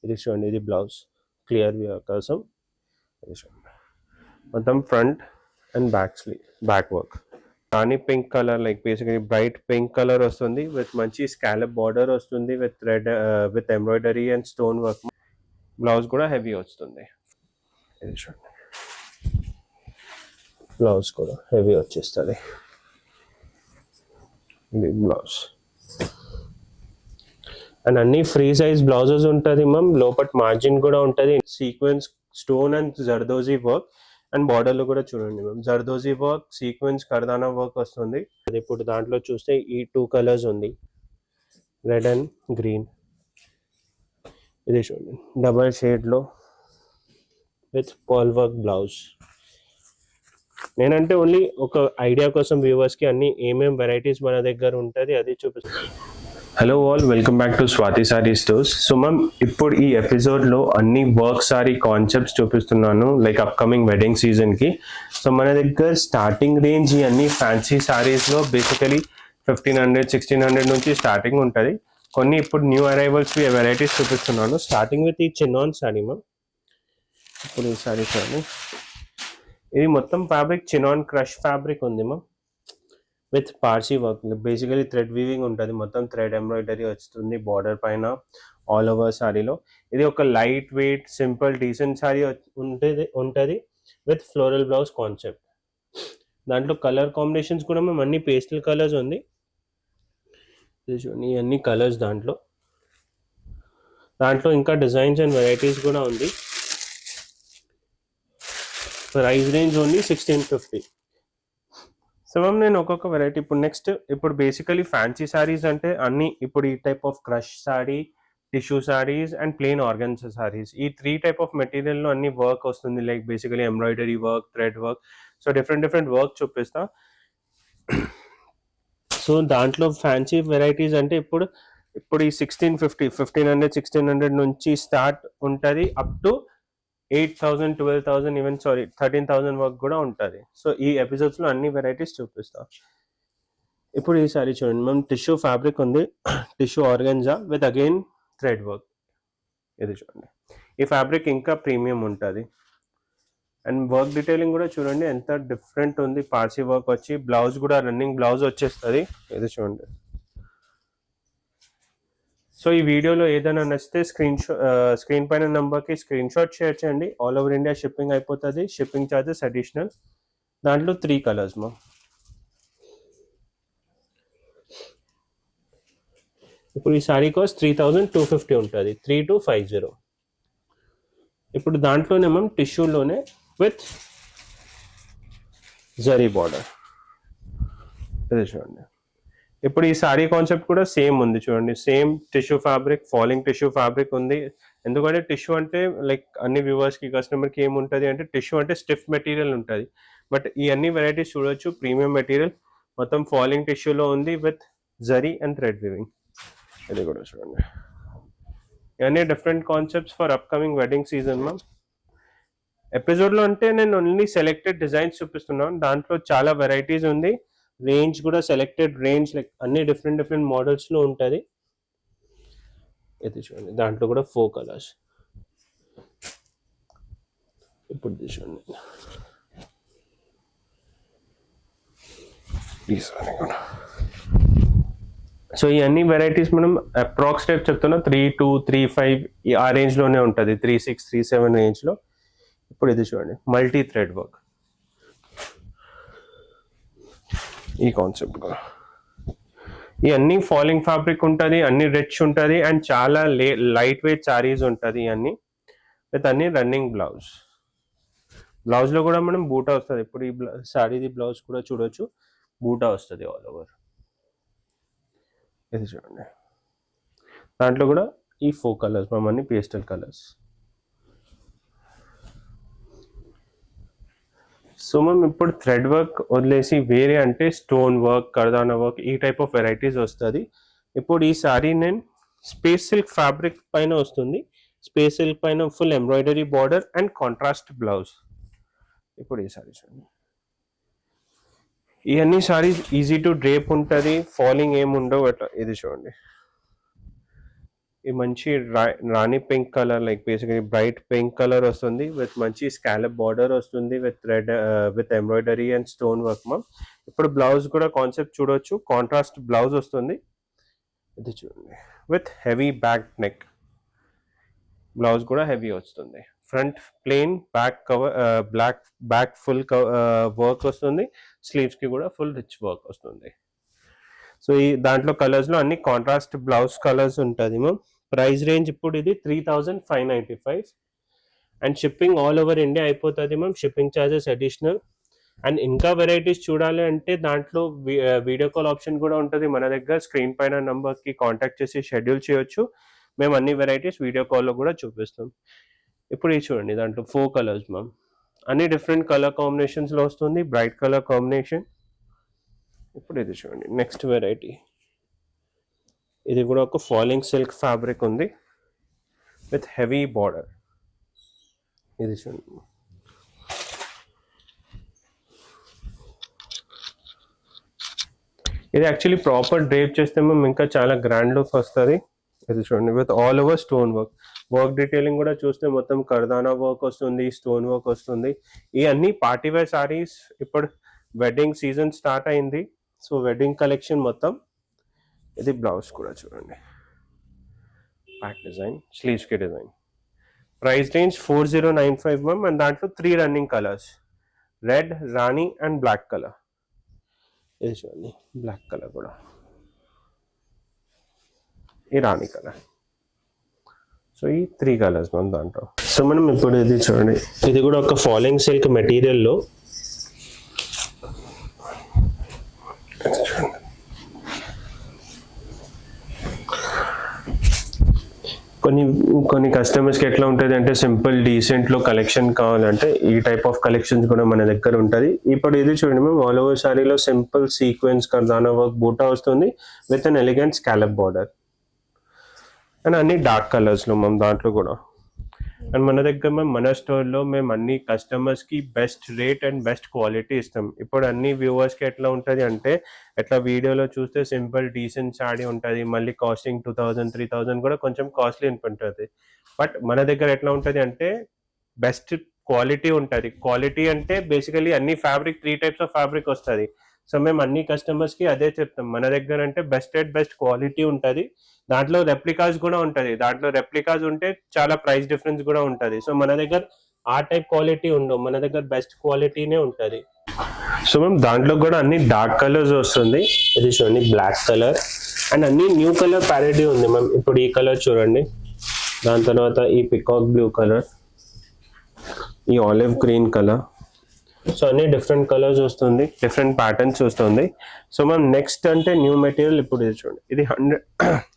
ఇది చూడండి, ఇది బ్లౌజ్ క్లియర్ వ్యూ కోసం. ఇది చూడండి, మొత్తం front and back work. Rani pink colour, like basically bright pink colour వస్తుంది విత్ మంచి స్కాలప్ బార్డర్ వస్తుంది with red with embroidery and stone work. Blouse కూడా హెవీ వస్తుంది. ఇది చూడండి, బ్లౌజ్ కూడా హెవీ వచ్చేస్తుంది. ఇది బ్లౌజ్ అండ్ అన్ని ఫ్రీ సైజ్ బ్లౌజెస్ ఉంటుంది మ్యామ్. లోపల మార్జిన్ కూడా ఉంటుంది. Sequence stone and zardozi work and బార్డర్లో కూడా చూడండి ma'am, zardozi work, sequence kardana work వస్తుంది. అది ఇప్పుడు దాంట్లో చూస్తే ఈ 2 కలర్స్ ఉంది, రెడ్ అండ్ గ్రీన్. ఇది చూడండి, డబల్ షేడ్లో విత్ పర్ల్ వర్క్ బ్లౌజ్. నేనంటే ఓన్లీ ఒక ఐడియా కోసం వ్యూవర్స్కి అన్ని ఏమేమి వెరైటీస్ మన దగ్గర ఉంటుంది అది చూపిస్తాను. Hello all, welcome back to Swathi sorry stores. So ma'am, ఇప్పుడు ఈ ఎపిసోడ్లో అన్ని వర్క్ సారీ కాన్సెప్ట్స్ చూపిస్తున్నాను, లైక్ అప్కమింగ్ వెడ్డింగ్ సీజన్కి. సో మన దగ్గర స్టార్టింగ్ రేంజ్ ఈ అన్ని ఫ్యాన్సీ సారీస్లో బేసికలీ 1500, 1600 నుంచి స్టార్టింగ్ ఉంటుంది. కొన్ని ఇప్పుడు న్యూ అరైవల్స్ వెరైటీస్ చూపిస్తున్నాను, స్టార్టింగ్ విత్ ఈ చిన్నాన్ సారీ మ్యామ్. ఇప్పుడు ఈ సారీ చూడండి, ఇది మొత్తం ఫ్యాబ్రిక్ చినాన్ క్రష్ ఫ్యాబ్రిక్ ఉంది ma'am with Parsi work. Basically thread weaving ఉంటుంది, మొత్తం థ్రెడ్ ఎంబ్రాయిడరీ వస్తుంది బార్డర్ పైన ఆల్ ఓవర్ సారీలో. ఇది ఒక light weight simple decent sorry ఉంటుంది విత్ ఫ్లోరల్ బ్లౌజ్ కాన్సెప్ట్. దాంట్లో కలర్ కాంబినేషన్స్ కూడా మేము అన్ని పేస్టల్ కలర్స్ ఉంది. చూడండి, అన్ని కలర్స్ దాంట్లో ఇంకా డిజైన్స్ అండ్ వెరైటీస్ కూడా ఉంది. Price range only 1650. So ma'am, నేను ఒక్కొక్క వెరైటీ ఇప్పుడు బేసికలీ ఫ్యాన్సీ సారీస్ అంటే అన్ని ఇప్పుడు ఈ type of crush sorry, tissue saris and plain organza saris, ఈ 3 టైప్ ఆఫ్ మెటీరియల్లో అన్ని వర్క్ వస్తుంది, like basically embroidery work, thread work. So different work చూపిస్తా. సో దాంట్లో ఫ్యాన్సీ వెరైటీస్ అంటే ఇప్పుడు ఈ 1650, 1500, 1600 నుంచి స్టార్ట్ ఉంటుంది అప్ టు 8000, 12,000, ఈవెన్ 13,000 వర్క్ కూడా ఉంటుంది. సో ఈ ఎపిసోడ్స్లో అన్ని వెరైటీస్ చూపిస్తాం. ఇప్పుడు ఈ సారీ చూడండి మ్యామ్, టిష్యూ ఫ్యాబ్రిక్ ఉంది, tissue organza with again thread work. ఇది చూడండి, ఈ ఫ్యాబ్రిక్ ఇంకా ప్రీమియం ఉంటుంది. అండ్ వర్క్ డీటెయిలింగ్ కూడా చూడండి ఎంత డిఫరెంట్ ఉంది. పార్సీ వర్క్ వచ్చి బ్లౌజ్ కూడా రన్నింగ్ బ్లౌజ్ వచ్చేస్తుంది. ఇది చూడండి. సో ఈ వీడియోలో ఏదైనా నచ్చితే స్క్రీన్ పైన నెంబర్కి స్క్రీన్ షాట్ షేర్ చేయండి. ఆల్ ఓవర్ ఇండియా షిప్పింగ్ అయిపోతుంది, షిప్పింగ్ ఛార్జెస్ అడిషనల్. దాంట్లో 3 కలర్స్ మా. ఇప్పుడు ఈ సారీ కాస్ట్ 3250 ఉంటుంది, 3250. ఇప్పుడు దాంట్లోనే మ్యామ్ టిష్యూలోనే విత్ జరీ బార్డర్. ఇది చూడండి, ఇప్పుడు ఈ సారీ కాన్సెప్ట్ కూడా సేమ్ ఉంది చూడండి, same tissue fabric, falling tissue fabric ఉంది. ఎందుకంటే టిష్యూ అంటే లైక్ అన్ని వ్యూవర్స్కి కస్టమర్కి ఏముంటుంది అంటే టిష్యూ అంటే స్టిఫ్ మెటీరియల్ ఉంటుంది. బట్ ఈ అన్ని వెరైటీస్ చూడొచ్చు, ప్రీమియం మెటీరియల్ మొత్తం ఫాలింగ్ టిష్యూలో ఉంది with zari and thread weaving. ఇది కూడా చూడండి, ఇవన్నీ different concepts for upcoming wedding season ma'am. ఎపిసోడ్లో అంటే నేను ఓన్లీ సెలెక్టెడ్ డిజైన్స్ చూపిస్తున్నాను, దాంట్లో చాలా వెరైటీస్ ఉంది. రేంజ్ కూడా సెలెక్టెడ్ రేంజ్, లైక్ అన్ని డిఫరెంట్ మోడల్స్లో ఉంటుంది. ఇది చూడండి, దాంట్లో కూడా 4 కలర్స్. ఇప్పుడు చూడండి, సో ఈ అన్ని వెరైటీస్ మనం అప్రాక్స్ రేట్ చెప్తున్నా 3200, 3500 ఆ రేంజ్లోనే ఉంటుంది, 3600, 3700 రేంజ్లో. ఇప్పుడు ఇది చూడండి, మల్టీ థ్రెడ్ వర్క్. ఈ కాన్సెప్ట్ కూడా ఈ అన్ని ఫాలింగ్ ఫ్యాబ్రిక్ ఉంటుంది, అన్ని రిచ్ ఉంటుంది అండ్ చాలా లైట్ వెయిట్ సారీస్ ఉంటుంది అన్ని విత్ అన్ని రన్నింగ్ బ్లౌజ్లో కూడా మనం బూటా వస్తుంది. ఇప్పుడు ఈ సారీది బ్లౌజ్ కూడా చూడొచ్చు, బూటా వస్తుంది ఆల్ ఓవర్. ఇది చూడండి, దాంట్లో కూడా ఈ 4 కలర్స్ మనం అన్ని పేస్టల్ కలర్స్. సో మనం ఇప్పుడు థ్రెడ్ వర్క్ వదిలేసి వేరే అంటే స్టోన్ వర్క్, కర్దానా వర్క్, ఈ టైప్ ఆఫ్ వెరైటీస్ వస్తుంది. ఇప్పుడు ఈ సారీ నేను స్పేస్ సిల్క్ ఫ్యాబ్రిక్ పైన వస్తుంది, స్పేస్ సిల్క్ పైన full embroidery border and contrast blouse. ఇప్పుడు ఈ సారీ చూడండి, ఇవన్నీ సారీస్ ఈజీ టు డ్రేప్ ఉంటుంది, ఫాలింగ్ ఏముండవు అట్లా. ఇది చూడండి, ఈ మంచి rani pink colour, like basically bright pink colour వస్తుంది విత్ మంచి స్కాలప్ బార్డర్ వస్తుంది with red with embroidery and stone work ma'am. ఇప్పుడు బ్లౌజ్ కూడా కాన్సెప్ట్ చూడొచ్చు, కాంట్రాస్ట్ బ్లౌజ్ వస్తుంది. ఇది చూడండి with heavy back neck, blouse కూడా హెవీ వస్తుంది. Front plain, back cover black, back full work వస్తుంది. స్లీవ్స్ కి కూడా ఫుల్ రిచ్ వర్క్ వస్తుంది. సో ఈ దాంట్లో కలర్స్ లో అన్ని కాంట్రాస్ట్ బ్లౌజ్ కలర్స్ ఉంటుంది మ్యామ్. ప్రైస్ రేంజ్ ఇప్పుడు ఇది 3595 and shipping all over India అయిపోతుంది ma'am. Shipping charges additional. And ఇంకా వెరైటీస్ చూడాలి అంటే దాంట్లో వీడియో కాల్ ఆప్షన్ కూడా ఉంటుంది మన దగ్గర. స్క్రీన్ పైన నంబర్కి కాంటాక్ట్ చేసి షెడ్యూల్ చేయొచ్చు. మేము అన్ని వెరైటీస్ వీడియో కాల్లో కూడా చూపిస్తాం. ఇప్పుడు ఇది చూడండి, దాంట్లో 4 కలర్స్ మ్యామ్. అన్ని డిఫరెంట్ కలర్ కాంబినేషన్స్లో వస్తుంది, బ్రైట్ కలర్ కాంబినేషన్. ఇప్పుడు ఇది చూడండి నెక్స్ట్ వెరైటీ. ఇది కూడా ఒక ఫాలింగ్ సిల్క్ ఫ్యాబ్రిక్ ఉంది విత్ హెవీ బార్డర్. ఇది చూడండి, ఇది యాక్చువల్లీ ప్రాపర్ డ్రేప్ చేస్తే మేము ఇంకా చాలా గ్రాండ్ లుక్ వస్తుంది. ఇది చూడండి with all over stone work. Work detailing కూడా చూస్తే మొత్తం కర్దానా వర్క్ వస్తుంది, స్టోన్ వర్క్ వస్తుంది. ఈ అన్ని పార్టీవేర్ సారీస్ ఇప్పుడు వెడ్డింగ్ సీజన్ స్టార్ట్ అయింది, సో వెడ్డింగ్ కలెక్షన్ మొత్తం. ఇది బ్లౌజ్ కూడా చూడండి, బ్యాక్ డిజైన్, స్లీవ్స్ కి design. Price range 4095 ma'am. And దాంట్లో 3 రన్నింగ్ కలర్స్, రెడ్, రాణి అండ్ బ్లాక్ కలర్. ఇది చూడండి బ్లాక్ కలర్ కూడా, ఈ రాణి కలర్. సో ఈ 3 కలర్స్ మ్యామ్ దాంట్లో. సో మనం ఇప్పుడు ఇది చూడండి, ఇది కూడా ఒక ఫాలింగ్ సిల్క్ మెటీరియల్లో కొన్ని కస్టమర్స్కి ఎట్లా ఉంటుంది అంటే సింపుల్ డీసెంట్లో కలెక్షన్ కావాలంటే ఈ టైప్ ఆఫ్ కలెక్షన్స్ కూడా మన దగ్గర ఉంటుంది. ఇప్పుడు ఇది చూడండి మేము ఆల్ ఓవర్ సారీలో simple sequence kardana work buta వస్తుంది with an elegant scallop border and అన్ని డార్క్ కలర్స్లో మేము దాంట్లో కూడా. అండ్ మన దగ్గర మేము మన స్టోర్లో మేము అన్ని కస్టమర్స్కి best rate and best quality ఇస్తాం. ఇప్పుడు అన్ని వ్యూవర్స్కి ఎట్లా ఉంటుంది అంటే, ఎట్లా వీడియోలో చూస్తే సింపుల్ డీసెంట్ సాడీ ఉంటుంది, మళ్ళీ కాస్టింగ్ 2000 3000 కూడా కొంచెం కాస్ట్లీ అనిపింటుంది. బట్ మన దగ్గర ఎట్లా ఉంటుంది అంటే బెస్ట్ క్వాలిటీ ఉంటుంది. క్వాలిటీ అంటే బేసికలీ అన్ని ఫ్యాబ్రిక్ 3 టైప్స్ ఆఫ్ ఫ్యాబ్రిక్ వస్తుంది. సో మేము అన్ని కస్టమర్స్కి అదే చెప్తాం, మన దగ్గర అంటే బెస్ట్ రేట్ బెస్ట్ క్వాలిటీ ఉంటుంది. దాంట్లో రెప్లికాస్ కూడా ఉంటుంది, దాంట్లో రెప్లికాస్ ఉంటే చాలా ప్రైస్ డిఫరెన్స్ కూడా ఉంటుంది. సో మన దగ్గర ఆ టైప్ క్వాలిటీ ఉండవు, మన దగ్గర బెస్ట్ క్వాలిటీనే ఉంటుంది. సో మేము దాంట్లో కూడా అన్ని డార్క్ కలర్స్ వస్తుంది. ఇది చూడండి బ్లాక్ కలర్ అండ్ అన్ని న్యూ కలర్ ప్యారెడీ ఉంది మ్యామ్. ఇప్పుడు ఈ కలర్ చూడండి, దాని తర్వాత ఈ పికాక్ బ్లూ కలర్, ఈ ఆలివ్ గ్రీన్ కలర్. సో అన్ని డిఫరెంట్ కలర్స్ వస్తుంది, డిఫరెంట్ ప్యాటర్న్స్ వస్తుంది. సో మనం నెక్స్ట్ అంటే న్యూ మెటీరియల్. ఇప్పుడు ఇది చూడండి, ఇది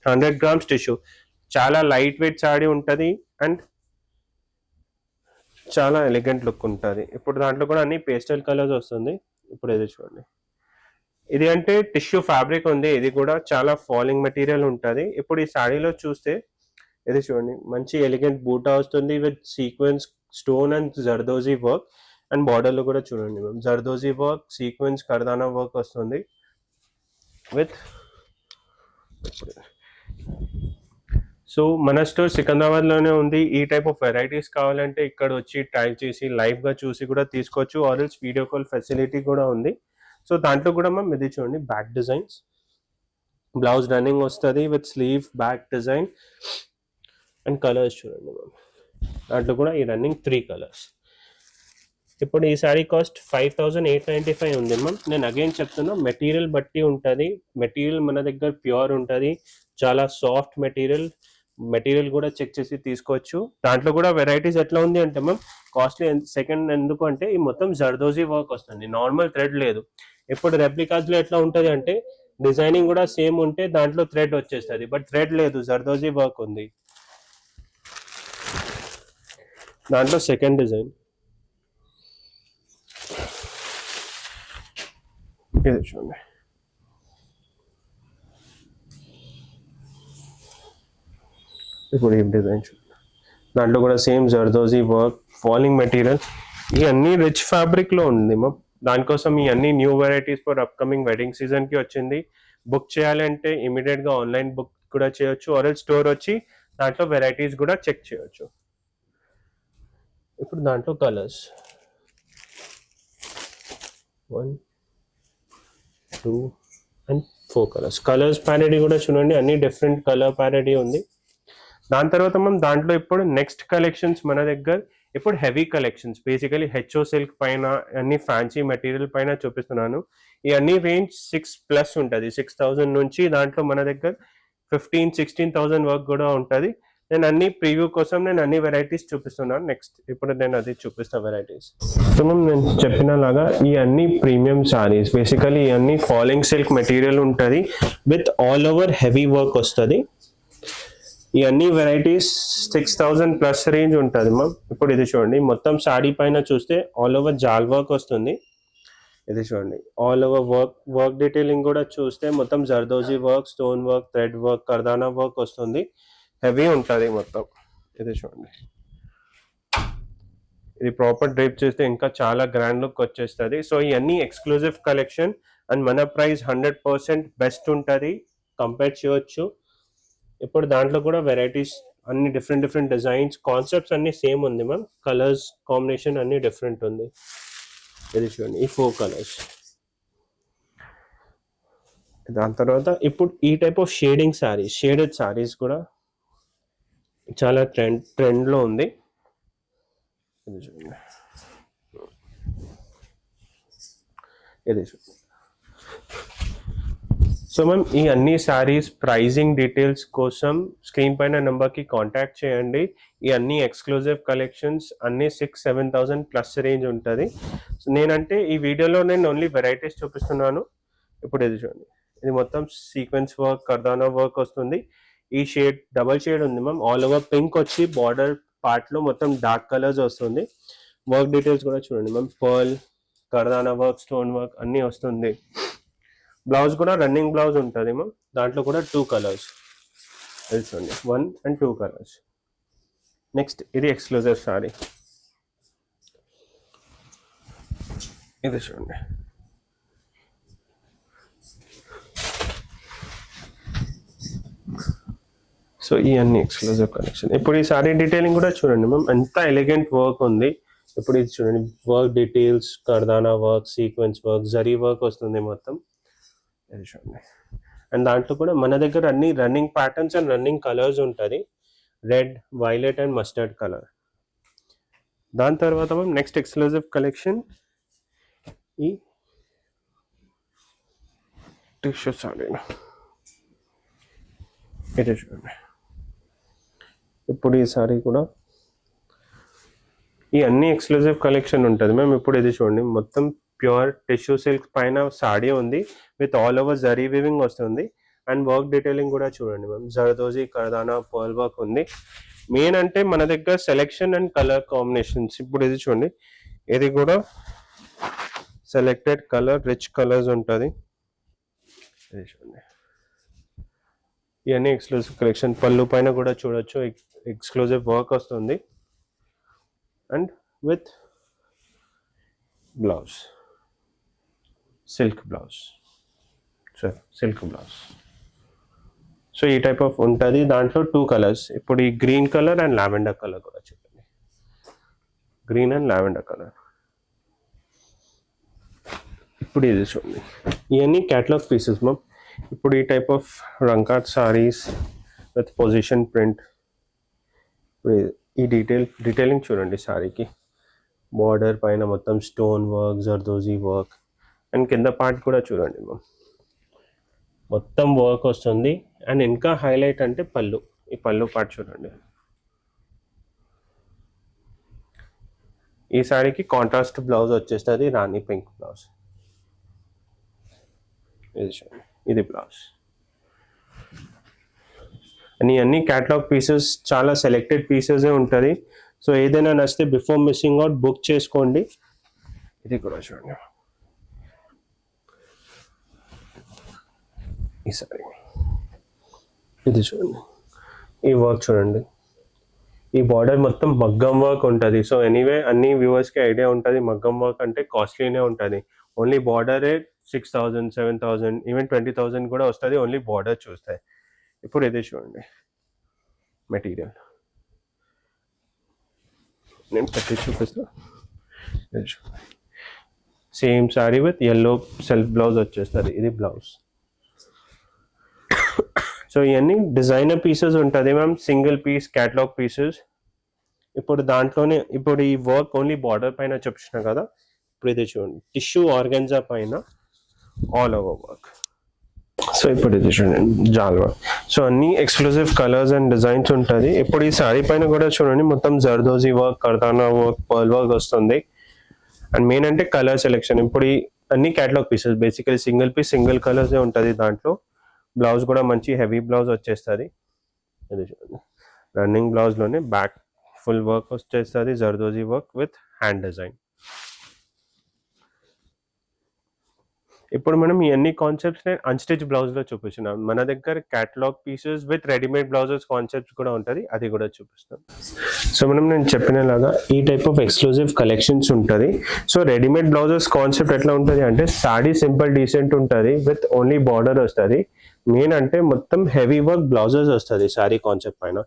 100 grams టిష్యూ, చాలా లైట్ వెయిట్ సాడీ ఉంటుంది అండ్ చాలా ఎలిగెంట్ లుక్ ఉంటుంది. ఇప్పుడు దాంట్లో కూడా అన్ని పేస్టల్ కలర్స్ వస్తుంది. ఇప్పుడు ఇది చూడండి, ఇది అంటే టిష్యూ ఫ్యాబ్రిక్ ఉంది, ఇది కూడా చాలా ఫాలింగ్ మెటీరియల్ ఉంటుంది. ఇప్పుడు ఈ సాడీలో చూస్తే ఇది చూడండి మంచి ఎలిగెంట్ బూటా వస్తుంది with sequence stone and zardozi work. And బార్డర్లో కూడా చూడండి ma'am zardozi work, sequence kardana work వస్తుంది విత్. సో మన స్టోర్ సికింద్రాబాద్లోనే ఉంది. ఈ టైప్ ఆఫ్ వెరైటీస్ కావాలంటే ఇక్కడ వచ్చి ట్రై చేసి లైవ్గా చూసి కూడా తీసుకోవచ్చు, ఆర్ఎల్స్ వీడియో కాల్ ఫెసిలిటీ కూడా ఉంది. సో దాంట్లో కూడా మ్యామ్ ఇది చూడండి బ్యాక్ డిజైన్స్, బ్లౌజ్ రన్నింగ్ వస్తుంది with sleeve back design and colours చూడండి మ్యామ్. దాంట్లో కూడా ఈ రన్నింగ్ 3 కలర్స్. ఇప్పుడు ఈ సారీ కాస్ట్ 5895 ఉంది మ్యామ్. నేను అగైన్ చెప్తున్నా, మెటీరియల్ బట్టి ఉంటుంది. మెటీరియల్ మన దగ్గర ప్యూర్ ఉంటుంది, చాలా సాఫ్ట్ మెటీరియల్. మెటీరియల్ కూడా చెక్ చేసి తీసుకోవచ్చు. దాంట్లో కూడా వెరైటీస్ ఎట్లా ఉంది అంటే మ్యామ్ కాస్ట్లీ సెకండ్ ఎందుకు అంటే ఈ మొత్తం జర్దోజీ వర్క్ వస్తుంది, నార్మల్ థ్రెడ్ లేదు. ఇప్పుడు రెప్లికాస్లో ఎట్లా ఉంటుంది అంటే డిజైనింగ్ కూడా సేమ్ ఉంటే దాంట్లో థ్రెడ్ వచ్చేస్తుంది, బట్ థ్రెడ్ లేదు, జర్దోజీ వర్క్ ఉంది. దాంట్లో సెకండ్ డిజైన్ ఇది చూడండి, ఇప్పుడు ఈ డిజైన్ చూడండి. దాంట్లో కూడా same zardozi work, falling material. ఈ అన్ని రిచ్ ఫ్యాబ్రిక్లో ఉంది మ్యామ్. దానికోసం ఈ అన్ని new varieties for upcoming wedding సీజన్కి వచ్చింది. బుక్ చేయాలంటే ఇమీడియట్గా ఆన్లైన్ బుక్ కూడా చేయొచ్చు, ఆర్ స్టోర్ వచ్చి దాంట్లో వెరైటీస్ కూడా చెక్ చేయొచ్చు. ఇప్పుడు దాంట్లో కలర్స్ 1 2 అండ్ 4 కలర్స్ ప్యారెడీ కూడా చూడండి, అన్ని డిఫరెంట్ కలర్ ప్యారెడీ ఉంది. దాని తర్వాత మనం దాంట్లో ఇప్పుడు నెక్స్ట్ కలెక్షన్స్ మన దగ్గర ఇప్పుడు heavy collections, basically HO silk పైన అన్ని ఫ్యాన్సీ మెటీరియల్ పైన చూపిస్తున్నాను. ఈ అన్ని రేంజ్ 6+ ఉంటుంది, 6,000 నుంచి. దాంట్లో మన దగ్గర 15,000-16,000 వర్క్ కూడా ఉంటుంది. నేను అన్ని ప్రివ్యూ కోసం నేను అన్ని వెరైటీస్ చూపిస్తున్నాను. నెక్స్ట్ ఇప్పుడు నేను అది చూపిస్తాను వెరైటీస్. సో నేను చెప్పిన లాగా ఈ అన్ని ప్రీమియం సారీస్, బేసికలీ ఈ అన్ని ఫాలింగ్ సిల్క్ మెటీరియల్ ఉంటుంది with all over heavy work వస్తుంది. ఈ అన్ని వెరైటీస్ 6,000+ రేంజ్ ఉంటుంది మ్యామ్. ఇప్పుడు ఇది చూడండి, మొత్తం సాడీ పైన చూస్తే ఆల్ ఓవర్ జాల్ వర్క్ వస్తుంది. ఇది చూడండి, ఆల్ ఓవర్ వర్క్ డీటెయిలింగ్ కూడా చూస్తే మొత్తం zardozi work, stone work, thread work, kardana work వస్తుంది. హెవీ ఉంటుంది మొత్తం. ఇది చూడండి, ఇది ప్రాపర్ డ్రైప్ చేస్తే ఇంకా చాలా గ్రాండ్ లుక్ వచ్చేస్తుంది. సో ఇవన్నీ ఎక్స్క్లూజివ్ కలెక్షన్ అండ్ మన ప్రైస్ 100% బెస్ట్ ఉంటుంది, కంపేర్ చేయొచ్చు. ఇప్పుడు దాంట్లో కూడా వెరైటీస్ అన్ని డిఫరెంట్ డిజైన్స్, కాన్సెప్ట్స్ అన్ని సేమ్ ఉంది మ్యామ్, కలర్స్ కాంబినేషన్ అన్ని డిఫరెంట్ ఉంది. ఇది చూడండి, ఈ 4 కలర్స్. దాని తర్వాత ఇప్పుడు ఈ type of shading saris, shaded saris కూడా చాలా ట్రెండ్లో ఉంది. ఇది చూడండి, ఇది చూడండి. సో మ్యామ్ ఈ అన్ని సారీస్ ప్రైజింగ్ డీటెయిల్స్ కోసం స్క్రీన్ పైన నెంబర్కి కాంటాక్ట్ చేయండి. ఈ అన్ని ఎక్స్క్లూజివ్ కలెక్షన్స్ అన్ని 6,000-7,000+ రేంజ్ ఉంటుంది. సో నేనంటే ఈ వీడియోలో నేను ఓన్లీ వెరైటీస్ చూపిస్తున్నాను. ఇప్పుడు ఇది చూడండి, ఇది మొత్తం సీక్వెన్స్ వర్క్, కర్దానా వర్క్ వస్తుంది. ఈ షేడ్ డబల్ షేడ్ ఉంది మ్యామ్, ఆల్ ఓవర్ పింక్ వచ్చి బార్డర్ పార్ట్లో మొత్తం డార్క్ కలర్స్ వస్తుంది. వర్క్ డీటెయిల్స్ కూడా చూడండి ma'am, pearl, kardana work, stone work అన్నీ వస్తుంది. బ్లౌజ్ కూడా రన్నింగ్ బ్లౌజ్ ఉంటుంది మ్యామ్, దాంట్లో కూడా 2 కలర్స్ తెలుసండి, 1 and 2 కలర్స్. నెక్స్ట్ ఇది ఎక్స్క్లూజివ్ సారీ, ఇది చూడండి. సో ఈ అన్ని ఎక్స్క్లూజివ్ కలెక్షన్. ఇప్పుడు ఈ సారీ డీటెయిలింగ్ కూడా చూడండి మ్యామ్, ఎంత ఎలిగెంట్ వర్క్ ఉంది. ఇప్పుడు ఇది చూడండి, work details, kardana work, sequence work, zari work వస్తుంది మొత్తం. ఇది చూడండి, అండ్ దాంట్లో కూడా మన దగ్గర అన్ని running patterns and running colours ఉంటుంది, red, violet and mustard colour. దాని తర్వాత మనం నెక్స్ట్ ఎక్స్క్లూజివ్ కలెక్షన్ ఈ టిష్యూ సారీ. ఇది చూడండి, ఇప్పుడు ఈ సారీ కూడా ఈ అన్ని ఎక్స్క్లూజివ్ కలెక్షన్ ఉంటుంది మ్యామ్. ఇప్పుడు ఇది చూడండి, మొత్తం ప్యూర్ టిష్యూ సిల్క్ పైన సాడీ ఉంది with all over zari weaving వస్తుంది. అండ్ వర్క్ డీటెయిలింగ్ కూడా చూడండి మ్యామ్, జర్దోజీ, కర్దానా, పర్ల్ వర్క్ ఉంది. మెయిన్ అంటే మన దగ్గర సెలెక్షన్ అండ్ కలర్ కాంబినేషన్స్. ఇప్పుడు ఇది చూడండి, ఇది కూడా సెలెక్టెడ్ కలర్, రిచ్ కలర్స్ ఉంటుంది. ఇది చూడండి, ఇవన్నీ ఎక్స్క్లూజివ్ కలెక్షన్. పళ్ళు పైన కూడా చూడొచ్చు, ఎక్స్క్లూజివ్ వర్క్ వస్తుంది. And with blouse, silk blouse, so ఈ టైప్ ఆఫ్ ఉంటుంది. దాంట్లో 2 కలర్స్. ఇప్పుడు ఈ green colour and lavender colour కూడా చూడండి, గ్రీన్ అండ్ లావెండర్ కలర్. ఇప్పుడు ఇది చూడండి, ఇవన్నీ క్యాటలాగ్ పీసెస్ మ్యామ్. ఇప్పుడు ఈ type of rangkat saris with position print. ఈ డీటెయిలింగ్ చూడండి, సారీకి బార్డర్ పైన మొత్తం stone work, zardozi work, and కింద పార్ట్ కూడా చూడండి మ్యామ్, మొత్తం వర్క్ వస్తుంది. అండ్ ఇంకా హైలైట్ అంటే పళ్ళు, ఈ పళ్ళు పార్ట్ చూడండి. ఈ సారీకి కాంట్రాస్ట్ బ్లౌజ్ వచ్చేస్తుంది, రాణి పింక్ బ్లౌజ్. ఇది చూడండి, ఇది బ్లౌజ్. అని అన్ని క్యాటలాగ్ పీసెస్, చాలా సెలెక్టెడ్ పీసెస్ ఉంటుంది. సో ఏదైనా నచ్చితే బిఫోర్ మిస్సింగ్ అవుట్ బుక్ చేసుకోండి. ఇది కూడా చూడండి, ఈ సారీ. ఇది చూడండి, ఈ వర్క్ చూడండి, ఈ బార్డర్ మొత్తం మగ్గం వర్క్ ఉంటుంది. సో ఎనీవే అన్ని వ్యూవర్స్కి ఐడియా ఉంటుంది, మగ్గం వర్క్ అంటే కాస్ట్లీనే ఉంటుంది. ఓన్లీ బార్డరే 6,000, 7,000, ఈవెన్ 20,000 కూడా వస్తుంది, ఓన్లీ బార్డర్ చూస్తే. ఇప్పుడు ఇదే చూడండి మెటీరియల్, నేను పెట్టి చూపిస్తా. Same sari with yellow self blouse వచ్చేస్తుంది, ఇది బ్లౌజ్. సో ఇవన్నీ డిజైనర్ పీసెస్ ఉంటుంది ma'am, single piece catalogue pieces. ఇప్పుడు దాంట్లోనే ఇప్పుడు ఈ వర్క్ ఓన్లీ బార్డర్ పైన చూపించిన కదా, ఇప్పుడు ఇది చూడండి టిష్యూ ఆర్గన్జా పైన ఆల్ ఓవర్ వర్క్. సో ఇప్పుడు ఇది చూడండి జాల్ వర్క్. సో అన్ని ఎక్స్క్లూజివ్ కలర్స్ అండ్ డిజైన్స్ ఉంటుంది. ఇప్పుడు ఈ శారీ పైన కూడా చూడండి మొత్తం zardozi work, kardana work, pearl work వస్తుంది. అండ్ మెయిన్ అంటే కలర్ సెలెక్షన్. ఇప్పుడు ఈ అన్ని catalogue pieces basically single piece single కలర్సే ఉంటుంది దాంట్లో. బ్లౌజ్ కూడా మంచి హెవీ బ్లౌజ్ వచ్చేస్తుంది. ఇది చూడండి రన్నింగ్ బ్లౌజ్లోనే బ్యాక్ ఫుల్ వర్క్ వచ్చేస్తుంది, zardozi work with hand design. ఇప్పుడు మనం ఇవన్నీ కాన్సెప్ట్స్ అన్స్టిచ్ బ్లౌజ్లో చూపిస్తున్నాం. మన దగ్గర catalogue pieces with readymade blouses concepts కూడా ఉంటుంది, అది కూడా చూపిస్తాం. సో నేను చెప్పినలాగా ఈ టైప్ ఆఫ్ ఎక్స్క్లూజివ్ కలెక్షన్స్ ఉంటుంది. సో రెడీమేడ్ బ్లౌజెస్ కాన్సెప్ట్ ఎట్లా ఉంటుంది అంటే సారీ సింపుల్ డీసెంట్ ఉంటుంది విత్ ఓన్లీ బార్డర్ వస్తుంది. మెయిన్ అంటే మొత్తం హెవీ వర్క్ బ్లౌజెస్ వస్తుంది సారీ కాన్సెప్ట్ పైన.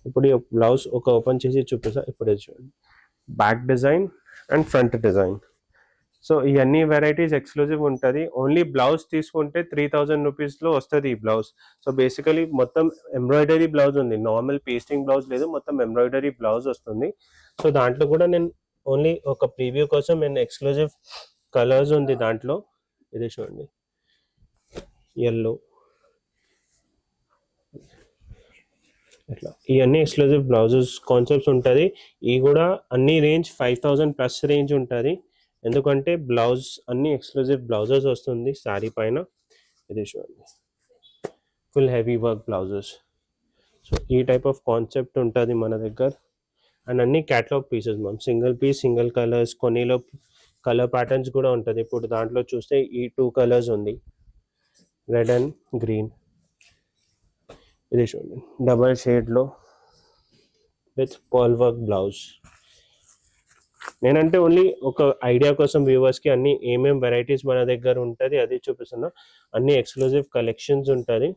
ఇప్పుడు ఈ బ్లౌజ్ ఒక ఓపెన్ చేసి చూపిస్తా. ఇప్పుడు చూడండి back design and front design. So ఇవన్నీ వెరైటీస్ ఎక్స్క్లూజివ్ ఉంటుంది. ఓన్లీ బ్లౌజ్ తీసుకుంటే 3000 రూపీస్లో వస్తుంది ఈ బ్లౌజ్. సో బేసికలీ మొత్తం ఎంబ్రాయిడరీ బ్లౌజ్ ఉంది, నార్మల్ పేస్టింగ్ బ్లౌజ్ లేదు, మొత్తం ఎంబ్రాయిడరీ బ్లౌజ్ వస్తుంది. సో దాంట్లో కూడా నేను ఓన్లీ ఒక ప్రీవ్యూ కోసం నేను ఎక్స్క్లూజివ్ కలర్స్ ఉంది దాంట్లో. ఇది చూడండి ఎల్లో, ఇట్లా ఇవన్నీ ఎక్స్క్లూజివ్ బ్లౌజెస్ కాన్సెప్ట్స్ ఉంటుంది. ఇవి కూడా అన్ని రేంజ్ 5000+ రేంజ్ ఉంటుంది. ఎందుకంటే బ్లౌజ్ అన్ని ఎక్స్క్లూజివ్ బ్లౌజెస్ వస్తుంది శారీ పైన. ఇది చూడండి full heavy work blouses. So ఈ టైప్ ఆఫ్ కాన్సెప్ట్ ఉంటుంది మన దగ్గర. అండ్ అన్ని catalogue pieces ma'am, single piece single colours, కొన్నిలో కలర్ ప్యాటర్న్స్ కూడా ఉంటుంది. ఇప్పుడు దాంట్లో చూస్తే ఈ 2 కలర్స్ ఉంది, రెడ్ అండ్ గ్రీన్. ఇది చూడండి డబల్ షేడ్లో విత్ పర్ల్ వర్క్ బ్లౌజ్. నేనంటే ఓన్లీ ఒక ఐడియా కోసం వ్యూవర్స్కి అన్ని ఏమేమి వెరైటీస్ మన దగ్గర ఉంటుంది అది చూపిస్తున్నా. అన్ని ఎక్స్క్లూజివ్ కలెక్షన్స్ ఉంటుంది.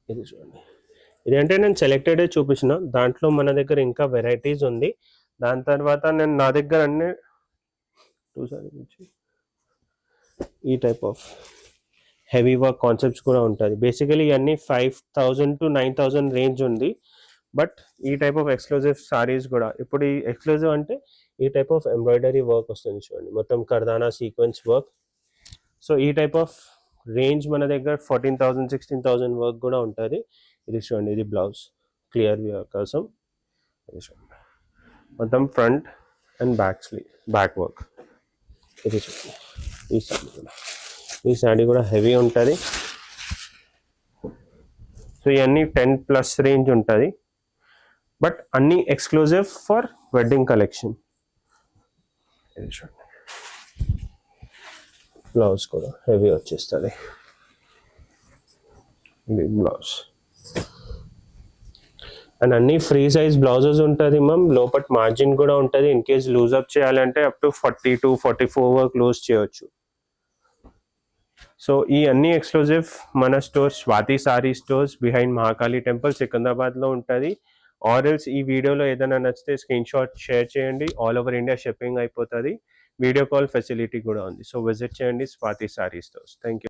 ఇది చూడండి, ఇది అంటే నేను సెలెక్టెడే చూపించిన, దాంట్లో మన దగ్గర ఇంకా వెరైటీస్ ఉంది. దాని తర్వాత నేను నా దగ్గర అన్ని ఈ type of heavy work concepts కూడా ఉంటుంది. బేసికలీ ఇవన్నీ 5000 to 9000 రేంజ్ ఉంది. బట్ ఈ టైప్ ఆఫ్ ఎక్స్క్లూజివ్ సారీస్ కూడా ఇప్పుడు ఈ ఎక్స్క్లూజివ్ అంటే ఈ టైప్ ఆఫ్ ఎంబ్రాయిడరీ వర్క్ వస్తుంది చూడండి, మొత్తం కర్దానా సీక్వెన్స్ వర్క్. సో ఈ టైప్ ఆఫ్ రేంజ్ మన దగ్గర 14,000 16,000 వర్క్ కూడా ఉంటుంది. ఇది చూడండి ఇది బ్లౌజ్ క్లియర్ వ్యూ కోసం. ఇది చూడండి మొత్తం front and back sleeve back work. ఇది చూడండి ఈ శారీ కూడా హెవీ ఉంటుంది. సో ఇవన్నీ 10+ రేంజ్ ఉంటుంది. బట్ అన్ని exclusive for wedding collection. Blouse కూడా హెవీ వచ్చేస్తుంది, ఇది బ్లౌజ్. అండ్ అన్ని ఫ్రీ సైజ్ బ్లౌజెస్ ఉంటుంది మ్యామ్. లోపల మార్జిన్ కూడా ఉంటుంది, ఇన్ కేస్ లూజ్ అప్ చేయాలంటే అప్ టు 42 44 వరకు లూజ్ చేయొచ్చు. సో ఈ అన్ని ఎక్స్క్లూజివ్ మన store Swathi sorry stores behind Mahakali temple సికింద్రాబాద్లో ఉంటుంది. ఆర్ ఎల్స్ ఈ వీడియోలో ఏదైనా నచ్చితే స్క్రీన్ షాట్ షేర్ చేయండి, ఆల్ ఓవర్ ఇండియా షిప్పింగ్ అయిపోతుంది. వీడియో కాల్ ఫెసిలిటీ కూడా ఉంది. సో విజిట్ చేయండి Swathi sorry stores. Thank you.